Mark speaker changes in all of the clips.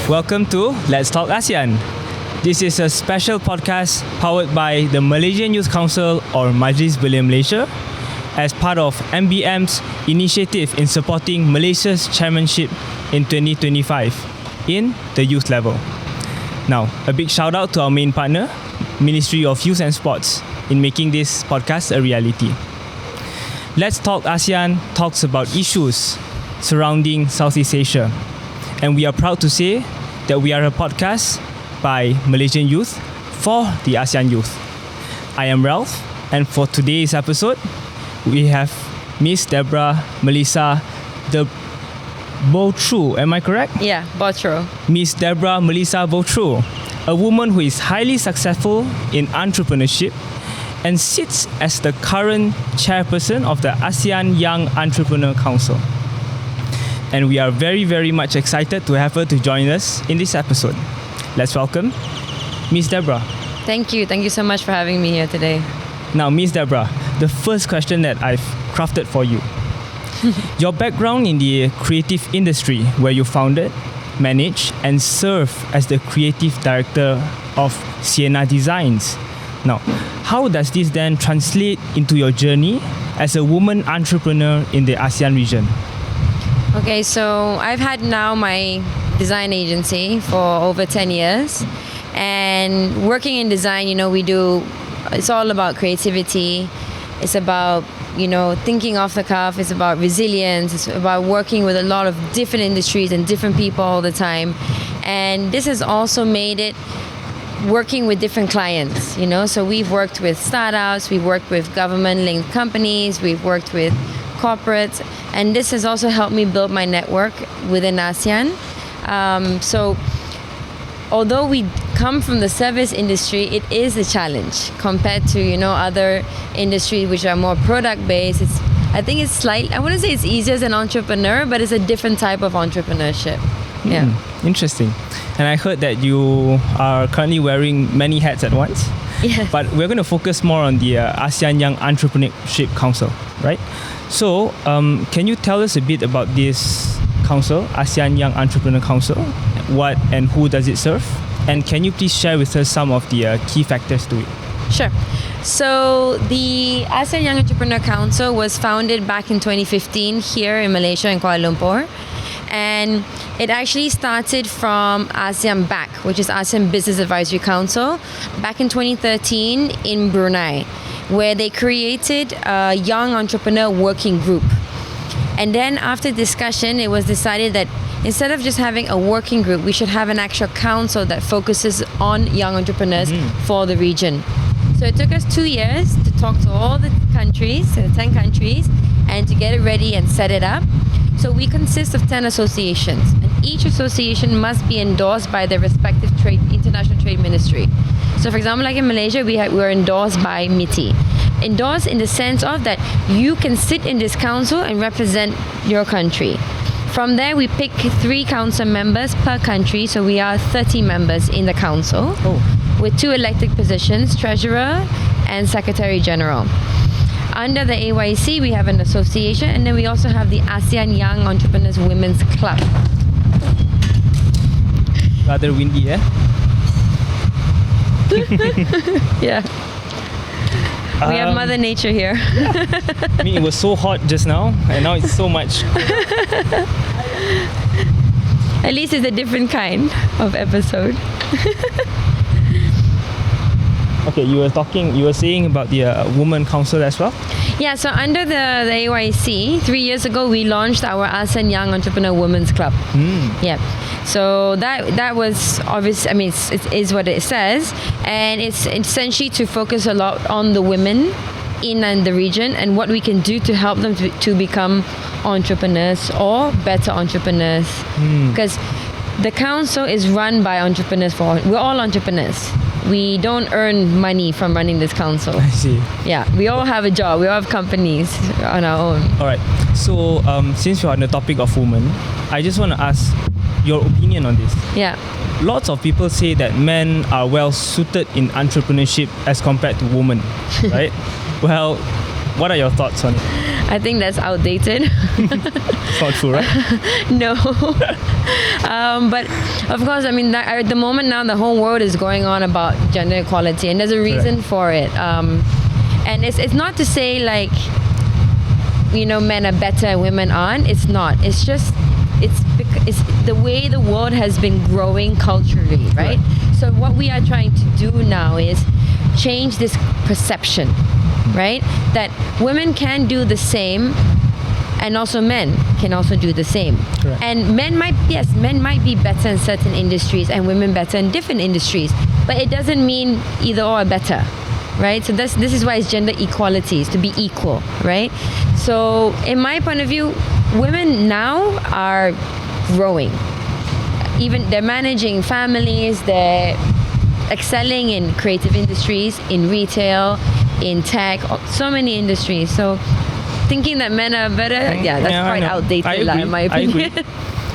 Speaker 1: Welcome to Let's Talk ASEAN. This is a special podcast powered by the Malaysian Youth Council or Majlis Belia Malaysia as part of MBM's initiative in supporting Malaysia's chairmanship in 2025 in the youth level. Now, a big shout out to our main partner, Ministry of Youth and Sports, in making this podcast a reality. Let's Talk ASEAN talks about issues surrounding Southeast Asia, and we are proud to say that we are a podcast by Malaysian youth for the ASEAN youth. I am Ralph, and for today's episode, we have Miss Deborah Melissa de Botru. Am I correct?
Speaker 2: Yeah, Botru.
Speaker 1: Miss Deborah Melissa Botru, a woman who is highly successful in entrepreneurship and sits as the current chairperson of the ASEAN Young Entrepreneur Council. And we are very, very much excited to have her to join us in this episode. Let's welcome Miss Deborah.
Speaker 2: Thank you. Thank you so much for having me here today.
Speaker 1: Now, Miss Deborah, the first question that I've crafted for you. Your background in the creative industry, where you founded, managed, and served as the creative director of Sienna Designs. Now, how does this then translate into your journey as a woman entrepreneur in the ASEAN region?
Speaker 2: Okay, so I've had now my design agency for over 10 years. And working in design, it's all about creativity. It's about, thinking off the cuff. It's about resilience. It's about working with a lot of different industries and different people all the time. And this has also made it working with different clients, So we've worked with startups, we've worked with government-linked companies, we've worked with corporates, and this has also helped me build my network within ASEAN. So although we come from the service industry, it is a challenge compared to, other industries which are more product-based. I wouldn't say it's easier as an entrepreneur, but it's a different type of entrepreneurship. Yeah.
Speaker 1: Interesting. And I heard that you are currently wearing many hats at once.
Speaker 2: Yes.
Speaker 1: But we're going to focus more on the ASEAN Young Entrepreneurship Council, right? So, can you tell us a bit about this council, ASEAN Young Entrepreneur Council? What and who does it serve? And can you please share with us some of the key factors to it?
Speaker 2: Sure. So the ASEAN Young Entrepreneur Council was founded back in 2015 here in Malaysia, in Kuala Lumpur. And it actually started from ASEAN BAC, which is ASEAN Business Advisory Council, back in 2013 in Brunei, where they created a young entrepreneur working group. And then after discussion, it was decided that instead of just having a working group, we should have an actual council that focuses on young entrepreneurs for the region. So it took us 2 years to talk to all the countries, 10 countries, and to get it ready and set it up. So we consist of 10 associations, and each association must be endorsed by their respective international trade ministry. So for example, like in Malaysia, we're endorsed by MITI. Endorsed in the sense of that you can sit in this council and represent your country. From there, we pick 3 council members per country, so we are 30 members in the council, with 2 elected positions, treasurer and secretary general. Under the AYC, we have an association, and then we also have the ASEAN Young Entrepreneurs Women's Club.
Speaker 1: Rather windy, eh?
Speaker 2: Yeah. We have Mother Nature here.
Speaker 1: I mean, it was so hot just now, and now it's so much.
Speaker 2: At least it's a different kind of episode.
Speaker 1: Okay, you were saying about the Women Council as well?
Speaker 2: Yeah, so under the AYC, 3 years ago, we launched our ASEAN Young Entrepreneur Women's Club. Yeah. So that was obvious. I mean, it is what it says, and it's essentially to focus a lot on the women in the region and what we can do to help them to become entrepreneurs or better entrepreneurs. Because the council is run by entrepreneurs. We're all entrepreneurs. We don't earn money from running this council.
Speaker 1: I see.
Speaker 2: Yeah, we all have a job. We all have companies on our own.
Speaker 1: All right. So since we're on the topic of women, I just want to ask your opinion on this.
Speaker 2: Yeah.
Speaker 1: Lots of people say that men are well suited in entrepreneurship as compared to women, right? Well, What are your thoughts on it?
Speaker 2: I think that's outdated.
Speaker 1: Thoughtful, right?
Speaker 2: No. But of course, I mean, at the moment now, the whole world is going on about gender equality, and there's a reason for it. And it's not to say like, men are better and women aren't. It's not. It's just, it's the way the world has been growing culturally, right? So what we are trying to do now is change this perception, right? That women can do the same, and also men can also do the same.
Speaker 1: Correct.
Speaker 2: And men might be better in certain industries and women better in different industries, but it doesn't mean either or are better, right? So this is why it's gender equality, is to be equal, right? So in my point of view, women now are growing. Even they're managing families, they're excelling in creative industries, in retail, in tech, so many industries. So thinking that men are better, that's quite outdated, in my opinion.
Speaker 1: I agree.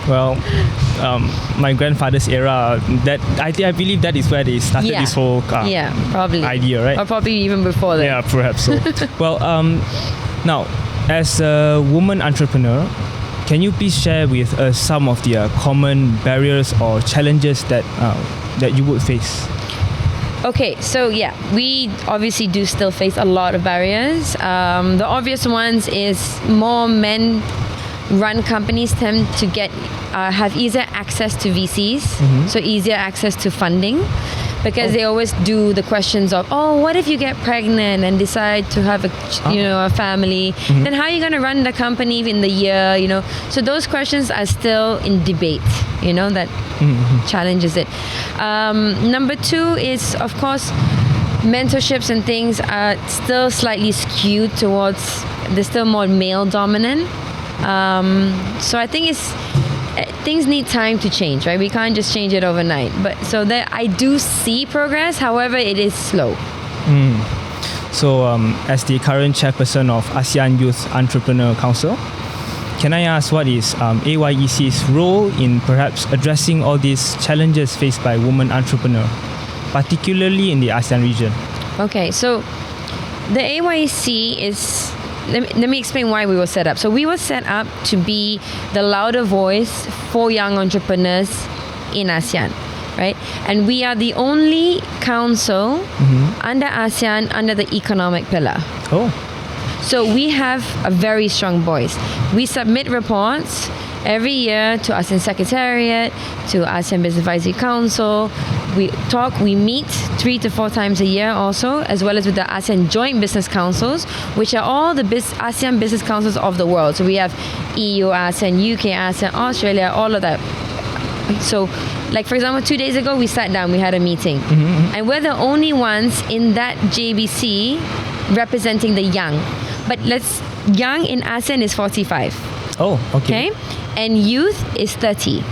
Speaker 1: Well, my grandfather's era, that I believe that is where they started this whole
Speaker 2: probably
Speaker 1: idea, right?
Speaker 2: Or probably even before that.
Speaker 1: Yeah, perhaps so. Well, now, as a woman entrepreneur, can you please share with us some of the common barriers or challenges that you would face?
Speaker 2: Okay, so we obviously do still face a lot of barriers. The obvious ones is more men-run companies tend to have easier access to VCs, so easier access to funding, because they always do the questions of, what if you get pregnant and decide to have a family? Then how are you going to run the company in the year? So those questions are still in debate. That challenges it. Number two is, of course, mentorships and things are still slightly skewed towards, they're still more male dominant. So I think things need time to change, right? We can't just change it overnight. But so that I do see progress, however, it is slow.
Speaker 1: So as the current chairperson of ASEAN Youth Entrepreneur Council, can I ask what is AYEC's role in perhaps addressing all these challenges faced by women entrepreneurs, particularly in the ASEAN region? Okay,
Speaker 2: so the AYEC is, let me explain why we were set up. So we were set up to be the louder voice for young entrepreneurs in ASEAN, right? And we are the only council under ASEAN under the economic pillar. So we have a very strong voice. We submit reports every year to ASEAN Secretariat, to ASEAN Business Advisory Council. We meet 3 to 4 times a year also, as well as with the ASEAN Joint Business Councils, which are all the ASEAN business councils of the world. So we have EU, ASEAN, UK, ASEAN, Australia, all of that. So, like for example, 2 days ago, we sat down, we had a meeting. And we're the only ones in that JBC representing the young. But young in ASEAN is 45. Okay? And youth is 30.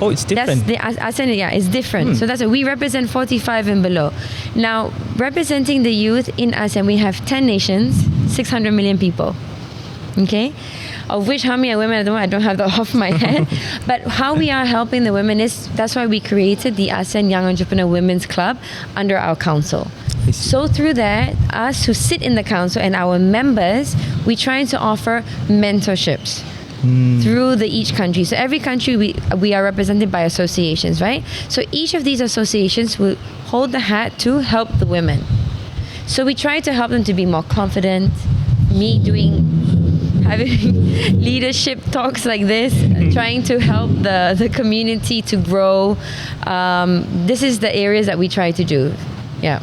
Speaker 1: It's different.
Speaker 2: That's the ASEAN, it's different. So that's we represent 45 and below. Now, representing the youth in ASEAN, we have 10 nations, 600 million people. Okay? Of which how many are women? I don't have that off my head. But how we are helping the women that's why we created the ASEAN Young Entrepreneur Women's Club under our council. So through that, us who sit in the council and our members, we try to offer mentorships through each country. So every country we are represented by associations, right? So each of these associations will hold the hat to help the women. So we try to help them to be more confident. Having leadership talks like this, trying to help the community to grow. This is the areas that we try to do. Yeah.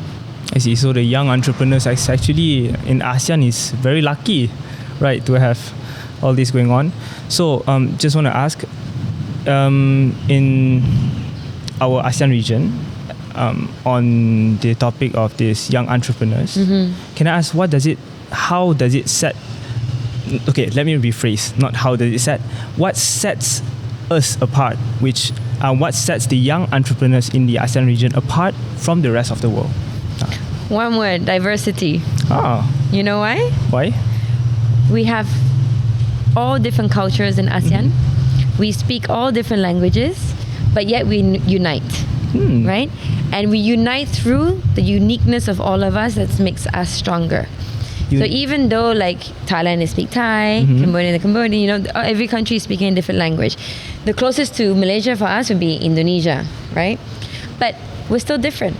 Speaker 1: I see. So the young entrepreneurs actually in ASEAN is very lucky, right, to have all this going on. So just want to ask, in our ASEAN region, on the topic of these young entrepreneurs, can I ask how does it set? Okay, let me rephrase. Not how does it set. What sets us apart? What sets the young entrepreneurs in the ASEAN region apart from the rest of the world?
Speaker 2: One word: diversity. You know why?
Speaker 1: Why?
Speaker 2: We have all different cultures in ASEAN. We speak all different languages, but yet we unite, right? And we unite through the uniqueness of all of us that makes us stronger. So even though like Thailand is speak Thai, Cambodia, Cambodian, every country is speaking a different language. The closest to Malaysia for us would be Indonesia, right? But we're still different.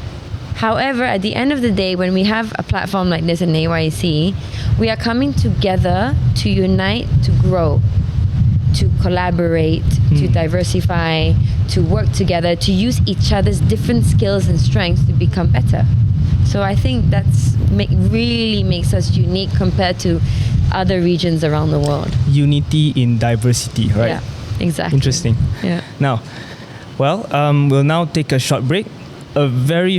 Speaker 2: However, at the end of the day, when we have a platform like this in AYC, we are coming together to unite, to grow, to collaborate, to diversify, to work together, to use each other's different skills and strengths to become better. So I think that's really makes us unique compared to other regions around the world.
Speaker 1: Unity in diversity, right?
Speaker 2: Yeah, exactly.
Speaker 1: Interesting.
Speaker 2: Yeah.
Speaker 1: Now, we'll now take a short break, a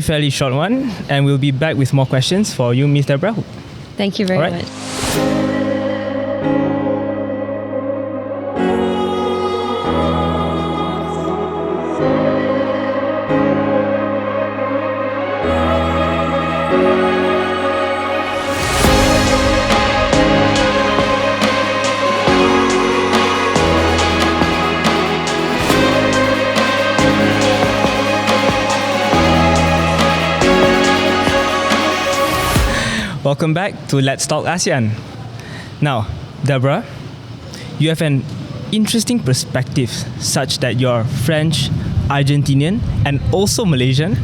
Speaker 1: fairly short one, and we'll be back with more questions for you, Ms. Deborah.
Speaker 2: Thank you very
Speaker 1: All right.
Speaker 2: much.
Speaker 1: Welcome back to Let's Talk ASEAN. Now, Deborah, you have an interesting perspective such that you're French, Argentinian, and also Malaysian,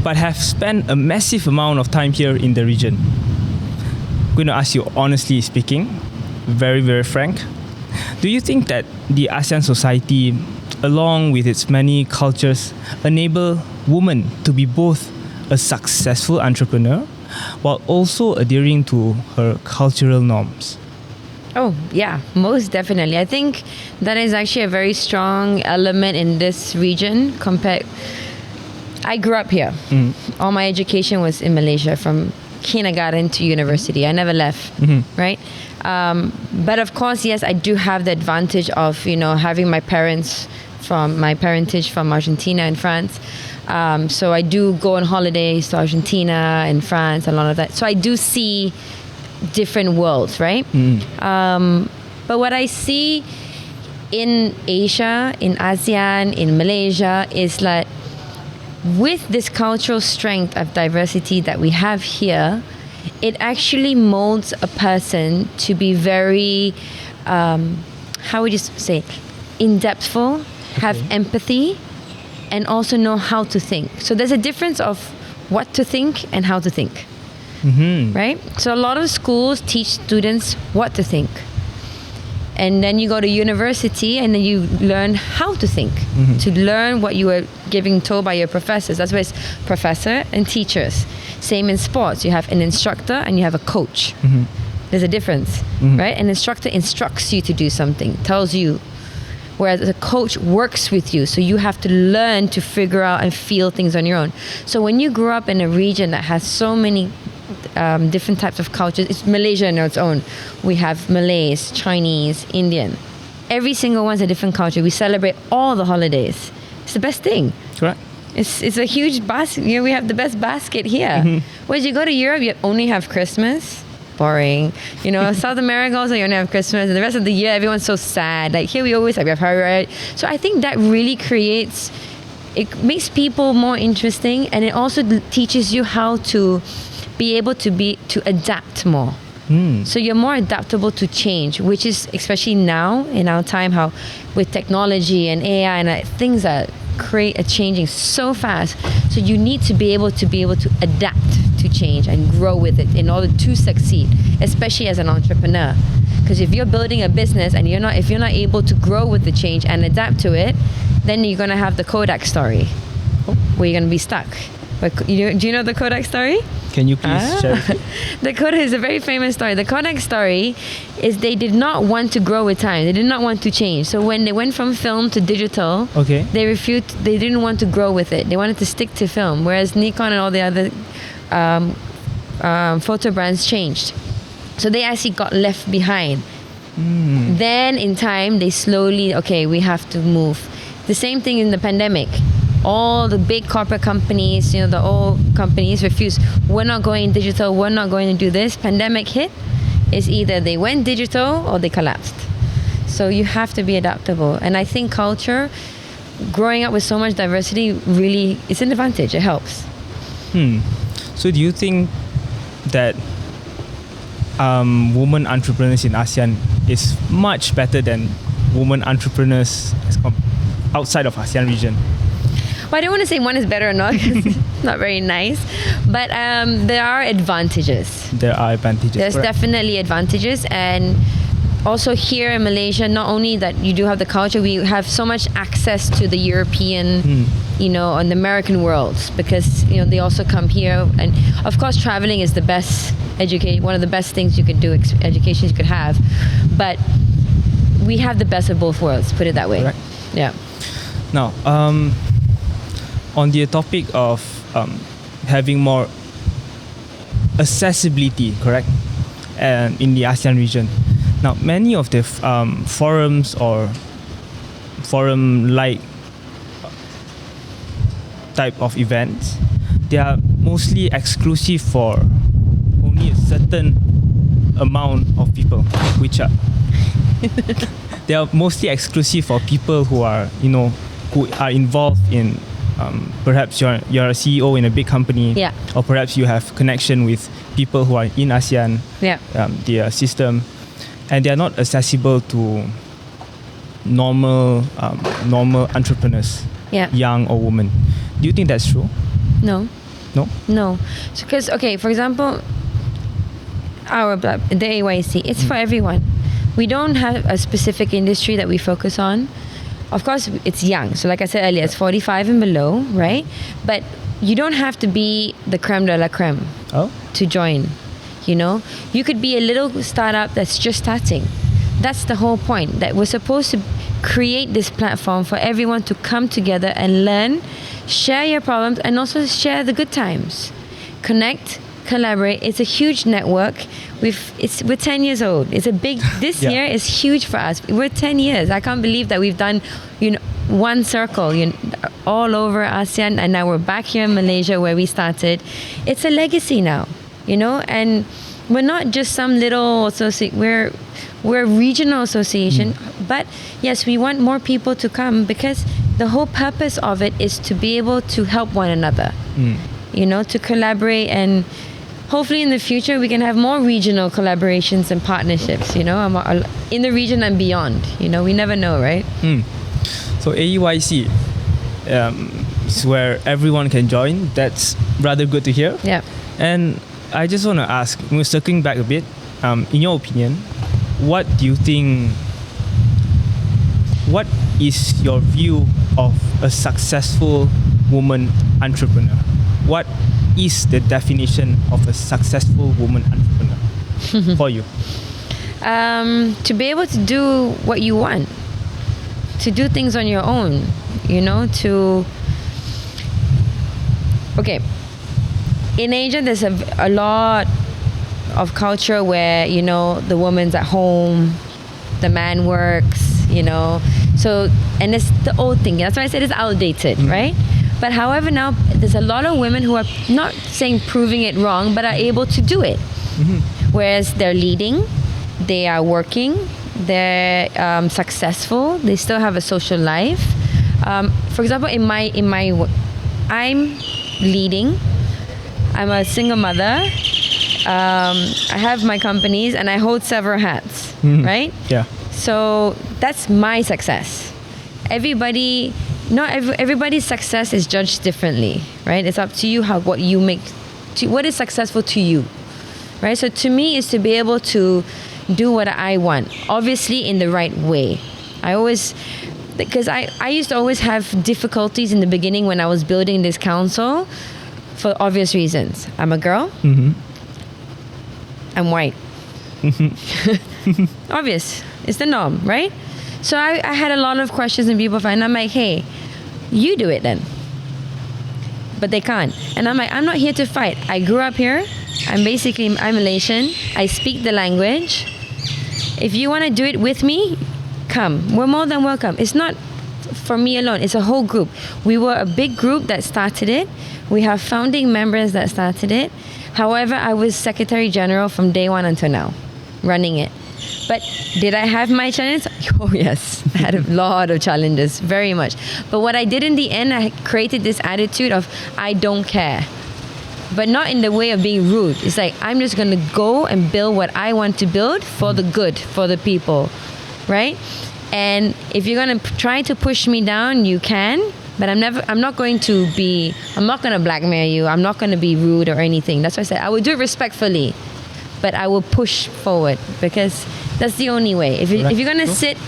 Speaker 1: but have spent a massive amount of time here in the region. I'm going to ask you honestly speaking, very, very frank, do you think that the ASEAN society, along with its many cultures, enable women to be both a successful entrepreneur while also adhering to her cultural norms?
Speaker 2: Oh, yeah, most definitely. I think that is actually a very strong element in this region compared. I grew up here. All my education was in Malaysia from kindergarten to university. I never left, right? But of course, yes, I do have the advantage of, having my parentage from Argentina and France. So I do go on holidays to Argentina and France, a lot of that. So I do see different worlds, right? But what I see in Asia, in ASEAN, in Malaysia is that with this cultural strength of diversity that we have here, it actually molds a person to be very, how would you say, in-depthful, have empathy, and also know how to think. So there's a difference of what to think and how to think, right? So a lot of schools teach students what to think. And then you go to university and then you learn how to think, to learn what you were giving told by your professors. That's why it's professor and teachers. Same in sports. You have an instructor and you have a coach. There's a difference, right? An instructor instructs you to do something, tells you, whereas a coach works with you. So you have to learn to figure out and feel things on your own. So when you grow up in a region that has so many different types of cultures, it's Malaysia on its own. We have Malays, Chinese, Indian. Every single one's a different culture. We celebrate all the holidays. It's the best thing.
Speaker 1: Correct.
Speaker 2: It's a huge basket. We have the best basket here. Whereas you go to Europe, you only have Christmas. Boring. South America also, you only have Christmas, and the rest of the year everyone's so sad. Like here we always have Harry. So I think that really makes people more interesting, and it also teaches you how to be able to adapt more. So you're more adaptable to change, which is especially now in our time, how with technology and AI and things are changing so fast. So you need to be able to adapt to change and grow with it in order to succeed, especially as an entrepreneur. Because if you're building a business and if you're not able to grow with the change and adapt to it, then you're gonna have the Kodak story, where you're gonna be stuck. Do you know the Kodak story?
Speaker 1: Can you please share with me?
Speaker 2: The Kodak is a very famous story. The Kodak story is they did not want to grow with time. They did not want to change. So when they went from film to digital, they refused. They didn't want to grow with it. They wanted to stick to film. Whereas Nikon and all the other photo brands changed. So they actually got left behind. Then in time, they slowly, we have to move. The same thing in the pandemic. All the big corporate companies, the old companies refused. We're not going digital. We're not going to do this. Pandemic hit. It's either they went digital or they collapsed. So you have to be adaptable. And I think culture, growing up with so much diversity, really, it's an advantage. It helps.
Speaker 1: So do you think that women entrepreneurs in ASEAN is much better than women entrepreneurs outside of ASEAN region?
Speaker 2: Well, I don't want to say one is better or not, 'cause it's not very nice. But there are advantages.
Speaker 1: There are advantages.
Speaker 2: There's
Speaker 1: correct?
Speaker 2: definitely advantages. And also here in Malaysia, not only that you do have the culture, we have so much access to the European, and the American worlds, because, they also come here. And of course, traveling is the best one of the best things you could do, education you could have. But we have the best of both worlds, put it that way.
Speaker 1: Correct.
Speaker 2: Yeah.
Speaker 1: Now, on the topic of having more accessibility, correct, and in the ASEAN region. Now, many of the forums or forum-like type of events, they are mostly exclusive for only a certain amount of people, which are they are mostly exclusive for people who are who are involved in perhaps you're a CEO in a big company,
Speaker 2: Yeah.
Speaker 1: or perhaps you have connection with people who are in ASEAN,
Speaker 2: Yeah.
Speaker 1: the system, and they are not accessible to normal entrepreneurs,
Speaker 2: Yeah.
Speaker 1: young or women. Do you think that's true?
Speaker 2: No.
Speaker 1: No.
Speaker 2: No. Because, okay, for example, the AYC, it's for everyone. We don't have a specific industry that we focus on. Of course, it's young. So like I said earlier, it's 45 and below, right? But you don't have to be the creme de la creme
Speaker 1: Oh.
Speaker 2: to join. You could be a little startup that's just starting. That's the whole point, that we're supposed to create this platform for everyone to come together and learn, share your problems, and also share the good times. Connect, collaborate. It's a huge network. We're 10 years old. It's a big. This
Speaker 1: Yeah.
Speaker 2: year is huge for us. We're 10 years. I can't believe that we've done, one circle, all over ASEAN, and now we're back here in Malaysia where we started. It's a legacy now, and we're not just some little associate. We're a regional association, but yes, we want more people to come because the whole purpose of it is to be able to help one another. To collaborate, and hopefully in the future we can have more regional collaborations and partnerships, in the region and beyond. We never know, right?
Speaker 1: So AEYC is where everyone can join. That's rather good to hear.
Speaker 2: Yeah.
Speaker 1: And I just want to ask, we're circling back a bit. In your opinion, what do you think? What is your view of a successful woman entrepreneur? What is the definition of a successful woman entrepreneur for you?
Speaker 2: To be able to do what you want, to do things on your own, okay. In Asia, there's a lot of culture where, the woman's at home, the man works, So, and it's the old thing. That's why I said it's outdated, right? But however, now there's a lot of women who are not saying proving it wrong, but are able to do it. Whereas they're leading, they are working, they're successful, they still have a social life. For example, I'm leading. I'm a single mother. I have my companies and I hold several hats, right?
Speaker 1: Yeah.
Speaker 2: So that's my success. Everybody's success is judged differently, right? It's up to you what you make, what is successful to you, right? So to me, is to be able to do what I want, obviously in the right way. Because I used to always have difficulties in the beginning when I was building this council, for obvious reasons. I'm a girl. I'm white. Obvious. It's the norm, right? So I had a lot of questions and people find, I'm like, hey, you do it then. But they can't. And I'm like, I'm not here to fight. I grew up here. I'm Malaysian. I speak the language. If you want to do it with me, come. We're more than welcome. It's not for me alone. It's a whole group. We were a big group that started it. We have founding members that started it. However, I was Secretary General from day one until now, running it. But did I have my challenges? Oh yes, I had a lot of challenges, very much. But what I did in the end, I created this attitude of I don't care. but not in the way of being rude. It's like, I'm just going to go and build what I want to build for the good, for the people, right? And if you're going to try to push me down, you can, but I'm not going to blackmail you. I'm not going to be rude or anything. That's why I said I will do it respectfully, but I will push forward, because that's the only way. If you're going to sit,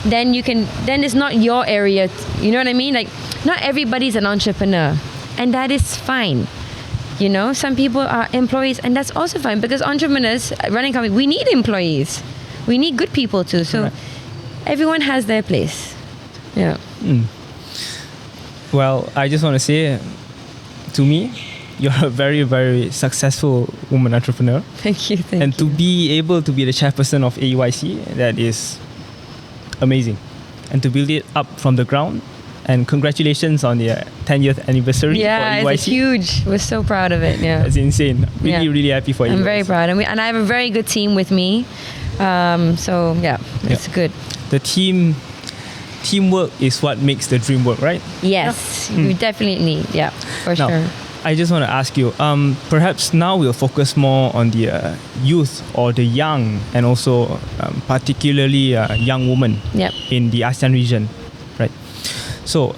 Speaker 2: then it's not your area. You know what I mean? Like, not everybody's an entrepreneur, and that is fine. You know, some people are employees, and that's also fine, because entrepreneurs running companies, we need employees. We need good people too. So everyone has their place. Yeah.
Speaker 1: Well, I just want to say, to me, you're a very, very successful woman entrepreneur.
Speaker 2: Thank you.
Speaker 1: And to be able to be the chairperson of AYC, that is amazing. And to build it up from the ground. And congratulations on the 10th anniversary for AYC.
Speaker 2: Yeah, it's huge. We're so proud of it. Yeah,
Speaker 1: it's insane. Really happy for you.
Speaker 2: I'm very proud, and I have a very good team with me. So it's good.
Speaker 1: The teamwork is what makes the dream work, right?
Speaker 2: Yes, you definitely need. Yeah, for sure.
Speaker 1: I just want to ask you, perhaps now we'll focus more on the youth or the young, and also particularly young women in the ASEAN region, right? So,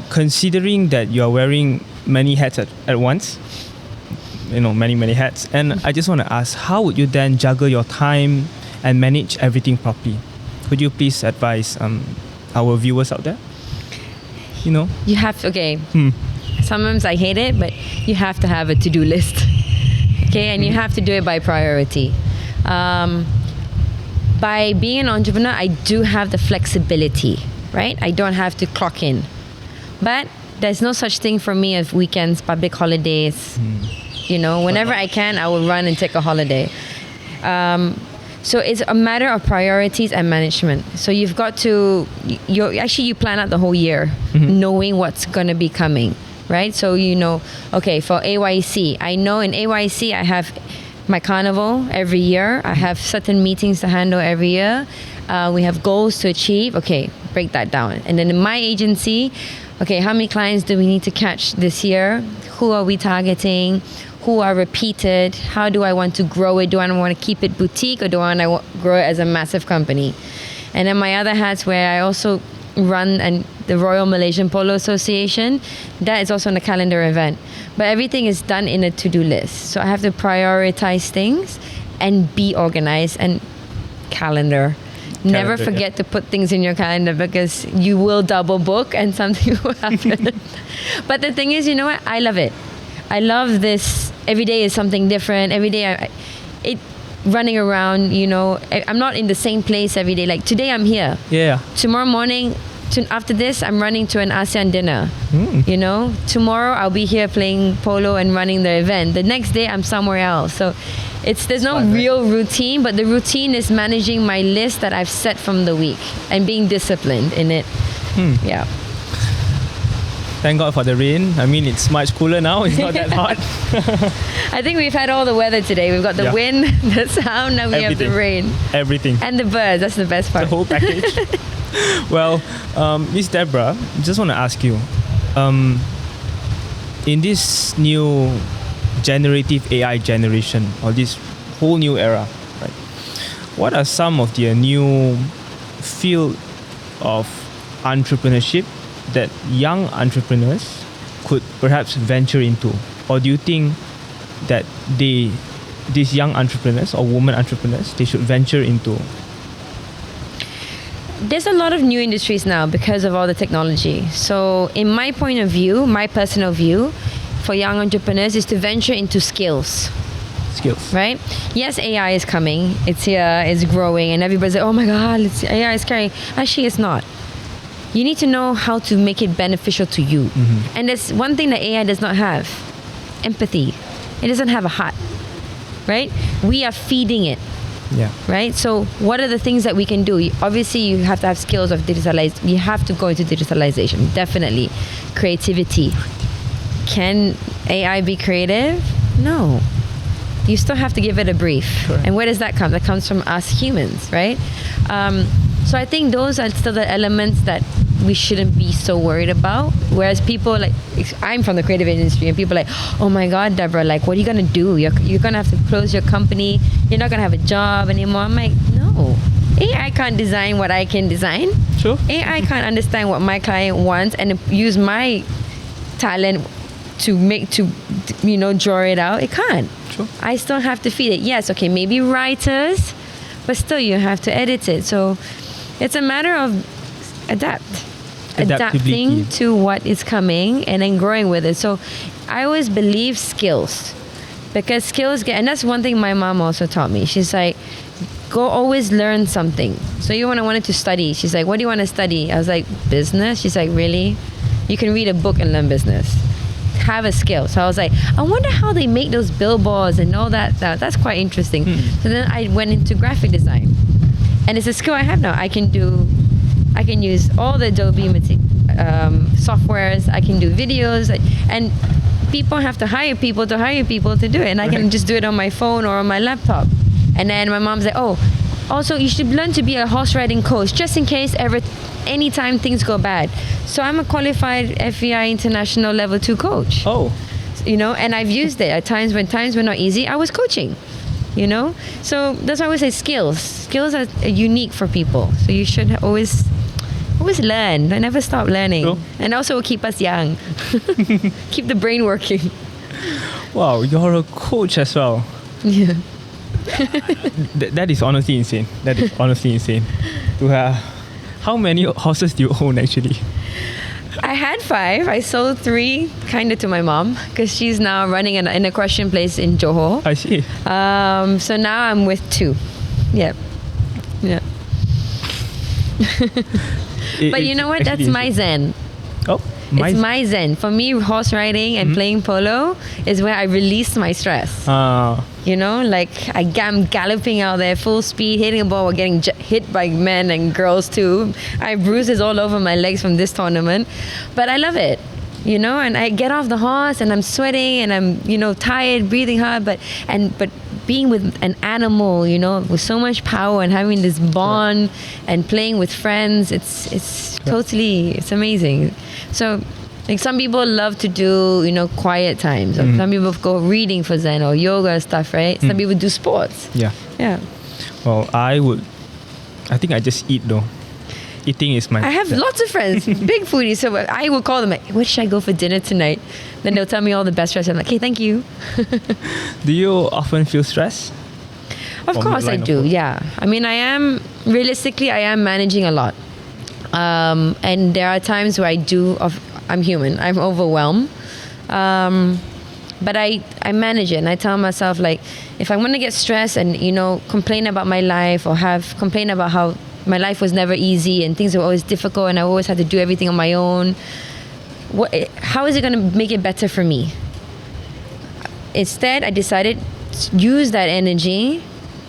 Speaker 1: considering that you are wearing many hats at once, many hats, and I just want to ask, how would you then juggle your time and manage everything properly? Could you please advise our viewers out there? You
Speaker 2: have to, sometimes I hate it, but you have to have a to-do list. Okay, and you have to do it by priority. By being an entrepreneur, I do have the flexibility, right? I don't have to clock in. But there's no such thing for me as weekends, public holidays. Whenever I can, I will run and take a holiday. So it's a matter of priorities and management. So you've got to, you plan out the whole year, knowing what's going to be coming, right? So for AYC, I know in AYC I have my carnival every year. I have certain meetings to handle every year. We have goals to achieve. Okay, break that down. And then in my agency, how many clients do we need to catch this year? Who are we targeting? Who are repeated? How do I want to grow it? Do I want to keep it boutique, or do I want to grow it as a massive company? And then my other hats, where I also run the Royal Malaysian Polo Association, that is also on the calendar event. But everything is done in a to-do list. So I have to prioritize things and be organized. And calendar. Never forget to put things in your calendar, because you will double book and something will happen. But the thing is, you know what? I love it. I love this. Every day is something different. Every day, running around, I'm not in the same place every day. Like today, I'm here.
Speaker 1: Yeah.
Speaker 2: Tomorrow morning, after this, I'm running to an ASEAN dinner. Tomorrow, I'll be here playing polo and running the event. The next day, I'm somewhere else. So there's no real routine, but the routine is managing my list that I've set from the week and being disciplined in it. Yeah.
Speaker 1: Thank God for the rain. I mean, it's much cooler now. It's not that hot.
Speaker 2: I think we've had all the weather today. We've got the wind, the sound, and we have the rain.
Speaker 1: Everything.
Speaker 2: And the birds. That's the best part.
Speaker 1: The whole package. Well, Miss Deborah, just want to ask you, in this new generative AI generation, or this whole new era, right? What are some of the new field of entrepreneurship that young entrepreneurs could perhaps venture into? Or do you think that these young entrepreneurs or women entrepreneurs, they should venture into?
Speaker 2: There's a lot of new industries now because of all the technology. So in my point of view, my personal view for young entrepreneurs is to venture into skills. Right? Yes, AI is coming. It's here, it's growing, and everybody's like, oh my God, AI is scary. Actually, it's not. You need to know how to make it beneficial to you. And there's one thing that AI does not have: empathy. It doesn't have a heart, right? We are feeding it.
Speaker 1: Yeah.
Speaker 2: Right? So what are the things that we can do? Obviously, you have to have skills of digitalization. You have to go into digitalization, definitely. Creativity. Can AI be creative? No. You still have to give it a brief.
Speaker 1: Sure.
Speaker 2: And where does that come? That comes from us humans, right? So I think those are still the elements that we shouldn't be so worried about. Whereas people like, I'm from the creative industry, and people are like, oh my God, Deborah, like, what are you gonna do? You're gonna have to close your company. You're not gonna have a job anymore. I'm like, no. I can't design what I can design.
Speaker 1: Sure.
Speaker 2: I can't understand what my client wants and use my talent to draw it out. It can't.
Speaker 1: Sure.
Speaker 2: I still have to feed it. Yes, okay, maybe writers, but still you have to edit it. So it's a matter of adapting to what is coming and then growing with it. So I always believe skills, because skills and that's one thing my mom also taught me. She's like, go always learn something. So even when I wanted to study, she's like, what do you want to study? I was like, business. She's like, really? You can read a book and learn business. Have a skill. So I was like, I wonder how they make those billboards and all that. That's quite interesting. So then I went into graphic design, and it's a skill I have now. I can use all the Adobe softwares. I can do videos, and people have to hire people to do it, and I can just do it on my phone or on my laptop. And then my mom's like, oh, also you should learn to be a horse riding coach, just in case anytime things go bad. So I'm a qualified FEI International Level 2 coach.
Speaker 1: Oh.
Speaker 2: And I've used it at times when times were not easy. I was coaching, So that's why I always say skills. Skills are unique for people. So you should always learn. Never stop learning.
Speaker 1: Cool.
Speaker 2: And also will keep us young. Keep the brain working.
Speaker 1: Wow, you're a coach as well.
Speaker 2: Yeah.
Speaker 1: That is honestly insane. To have, how many horses do you own actually?
Speaker 2: I had 5. I sold 3 kind of to my mom, because she's now running an equestrian place in Johor.
Speaker 1: I see.
Speaker 2: So now I'm with 2. Yep. Yeah. But you know what? That's my zen.
Speaker 1: Oh,
Speaker 2: it's my zen. For me, horse riding and playing polo is where I release my stress. Like I'm galloping out there full speed, hitting a ball, or getting hit by men and girls too. I have bruises all over my legs from this tournament, but I love it. And I get off the horse and I'm sweating and I'm tired, breathing hard, but being with an animal, with so much power and having this bond and playing with friends, it's amazing. So like some people love to do, quiet times. Or some people go reading for Zen or yoga stuff, right? Some people do sports.
Speaker 1: Yeah. Well, I think I just eat though. Eating is my...
Speaker 2: I have lots of friends, big foodies. So I will call them like, where should I go for dinner tonight? Then they'll tell me all the best restaurants. I'm like, okay, thank you.
Speaker 1: Do you often feel stressed?
Speaker 2: Of course I do, yeah. I mean, I am managing a lot. And there are times where I'm human. I'm overwhelmed. But I manage it, and I tell myself, like, if I'm going to get stressed and, complain about my life or complain about how my life was never easy and things were always difficult and I always had to do everything on my own, how is it going to make it better for me? Instead, I decided to use that energy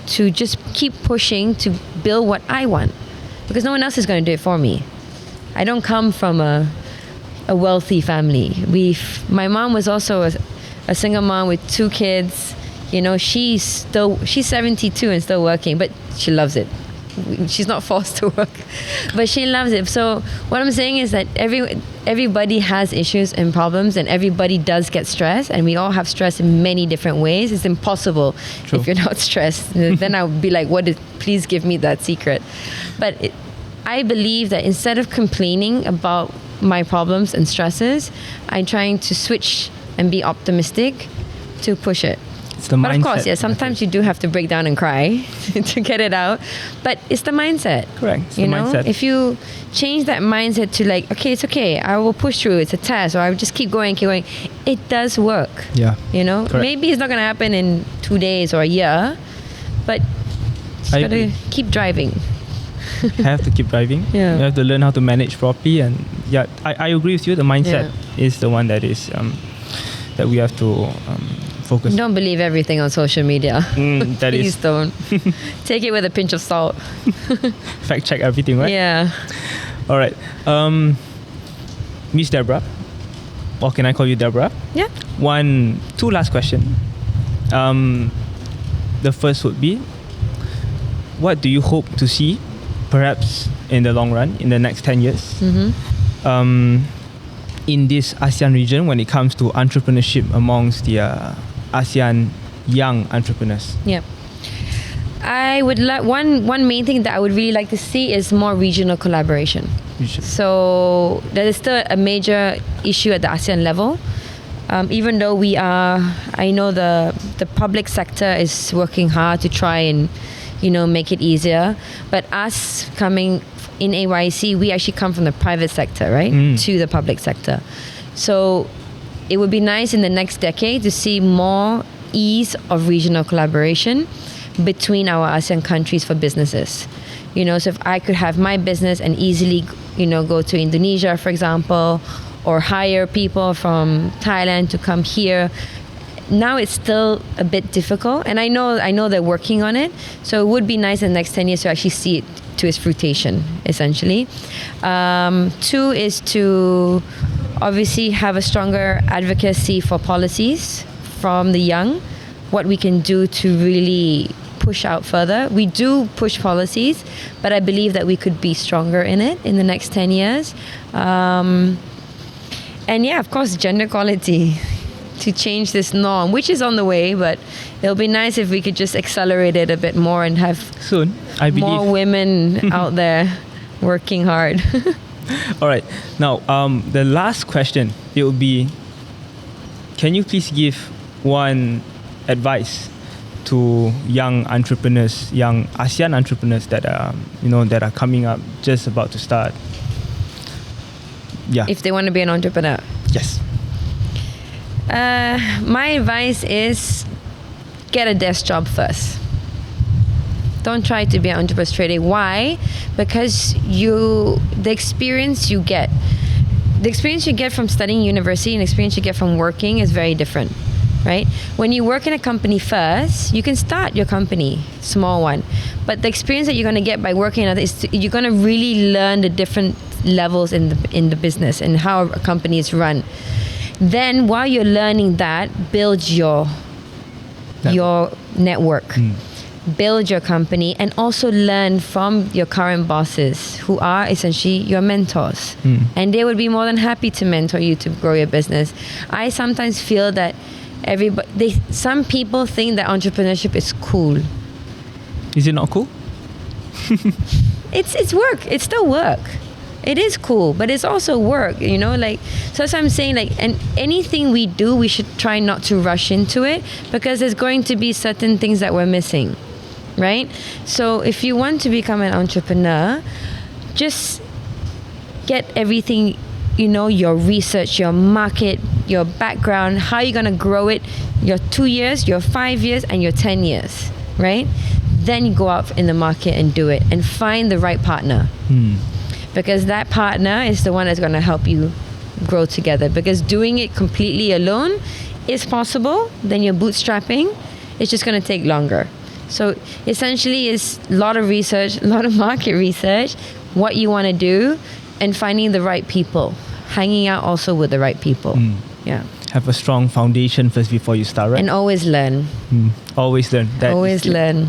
Speaker 2: to just keep pushing to build what I want, because no one else is going to do it for me. I don't come from a wealthy family. My mom was also a single mom with 2 kids. She's 72 and still working, but she loves it. She's not forced to work, but she loves it. So what I'm saying is that everybody has issues and problems, and everybody does get stressed, and we all have stress in many different ways. It's impossible if you're not stressed. Then I would be like, please give me that secret. But I believe that instead of complaining about my problems and stresses, I'm trying to switch and be optimistic to push it.
Speaker 1: It's the
Speaker 2: but
Speaker 1: mindset.
Speaker 2: Of course, yeah, sometimes you do have to break down and cry to get it out. But it's the mindset.
Speaker 1: Correct. It's the mindset.
Speaker 2: If you change that mindset to like, okay, it's okay, I will push through, it's a test, or I will just keep going, it does work.
Speaker 1: Yeah.
Speaker 2: Correct. Maybe it's not going to happen in 2 days or a year, but you got to keep driving.
Speaker 1: Have to keep driving. Yeah. You have to learn how to manage properly, and I agree with you. The mindset is the one that is that we have to focus.
Speaker 2: Don't believe everything on social media.
Speaker 1: Please
Speaker 2: don't. Take it with a pinch of salt.
Speaker 1: Fact check everything, right?
Speaker 2: Yeah.
Speaker 1: All right. Miss Deborah, or can I call you Deborah?
Speaker 2: Yeah.
Speaker 1: 2 last question. The first would be, what do you hope to see perhaps in the long run, in the next 10 years, in this ASEAN region when it comes to entrepreneurship amongst the ASEAN young entrepreneurs?
Speaker 2: Yeah. I would like one main thing that I would really like to see is more regional collaboration. So that is still a major issue at the ASEAN level. Even though I know the public sector is working hard to try and, make it easier. But us coming in AYC, we actually come from the private sector, right, to the public sector. So it would be nice in the next decade to see more ease of regional collaboration between our ASEAN countries for businesses. So if I could have my business and easily, go to Indonesia, for example, or hire people from Thailand to come here. Now it's still a bit difficult, and I know they're working on it. So it would be nice in the next 10 years to actually see it to its fruition, essentially. 2 is to obviously have a stronger advocacy for policies from the young, what we can do to really push out further. We do push policies, but I believe that we could be stronger in it in the next 10 years. And yeah, of course, gender equality to change this norm, which is on the way, but it'll be nice if we could just accelerate it a bit more and have
Speaker 1: soon, I believe,
Speaker 2: more women out there working hard.
Speaker 1: All right. Now, the last question, it will be, can you please give one advice to young entrepreneurs, young ASEAN entrepreneurs that are, that are coming up, just about to start? Yeah.
Speaker 2: If they want to be an entrepreneur.
Speaker 1: Yes.
Speaker 2: My advice is get a desk job first. Don't try to be an entrepreneur straight away. Why? Because the experience you get from studying university and the experience you get from working is very different. Right? When you work in a company first, you can start your company, small one. But the experience that you're going to get by working in it you're going to really learn the different levels in the business and how a company is run. Then while you're learning that, build your network. Build your company and also learn from your current bosses who are essentially your mentors. And they would be more than happy to mentor you to grow your business. I sometimes feel that some people think that entrepreneurship is cool.
Speaker 1: Is it not cool?
Speaker 2: It's work. It's still work. It is cool, but it's also work, so as I'm saying, and anything we do, we should try not to rush into it because there's going to be certain things that we're missing, right? So if you want to become an entrepreneur, just get everything, your research, your market, your background, how you're going to grow it, your 2 years, your 5 years, and your 10 years, right? Then you go out in the market and do it and find the right partner. Because that partner is the one that's going to help you grow together. Because doing it completely alone is possible. Then you're bootstrapping. It's just going to take longer. So essentially it's a lot of research, a lot of market research, what you want to do, and finding the right people. Hanging out also with the right people. Yeah.
Speaker 1: Have a strong foundation first before you start, right?
Speaker 2: And always learn.
Speaker 1: Always learn.
Speaker 2: Always learn.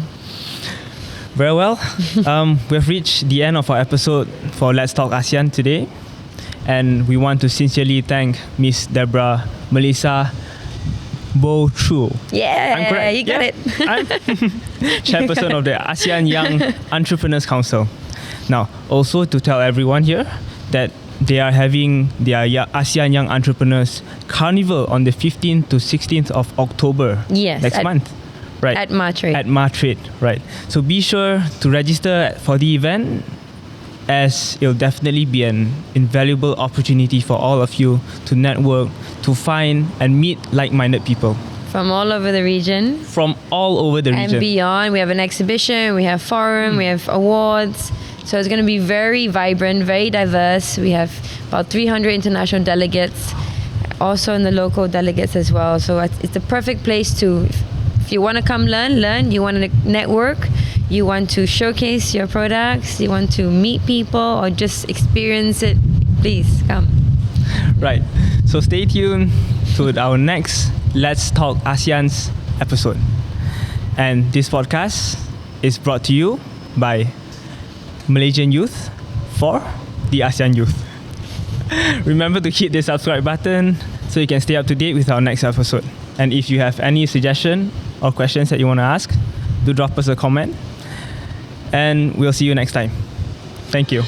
Speaker 1: Very well. We've reached the end of our episode for Let's Talk ASEAN today. And we want to sincerely thank Miss Deborah Melissa Bo Chu.
Speaker 2: Yeah,
Speaker 1: I'm correct.
Speaker 2: You got it.
Speaker 1: I'm chairperson of the ASEAN Young Entrepreneurs Council. Now, also to tell everyone here that they are having their ASEAN Young Entrepreneurs Carnival on the 15th to 16th of October.
Speaker 2: Yes.
Speaker 1: Next month. Right.
Speaker 2: At Madrid.
Speaker 1: At Madrid, right. So be sure to register for the event, as it'll definitely be an invaluable opportunity for all of you to network, to find and meet like-minded people.
Speaker 2: From all over the region.
Speaker 1: From all over the region.
Speaker 2: And beyond. We have an exhibition, we have forum, we have awards. So it's going to be very vibrant, very diverse. We have about 300 international delegates, also in the local delegates as well. So it's the perfect place to... If you want to come learn, you want to network, you want to showcase your products, you want to meet people or just experience it, please come.
Speaker 1: Right. So stay tuned to our next Let's Talk ASEAN's episode. And this podcast is brought to you by Malaysian youth for the ASEAN youth. Remember to hit the subscribe button so you can stay up to date with our next episode. And if you have any suggestion or questions that you want to ask, do drop us a comment. And we'll see you next time. Thank you.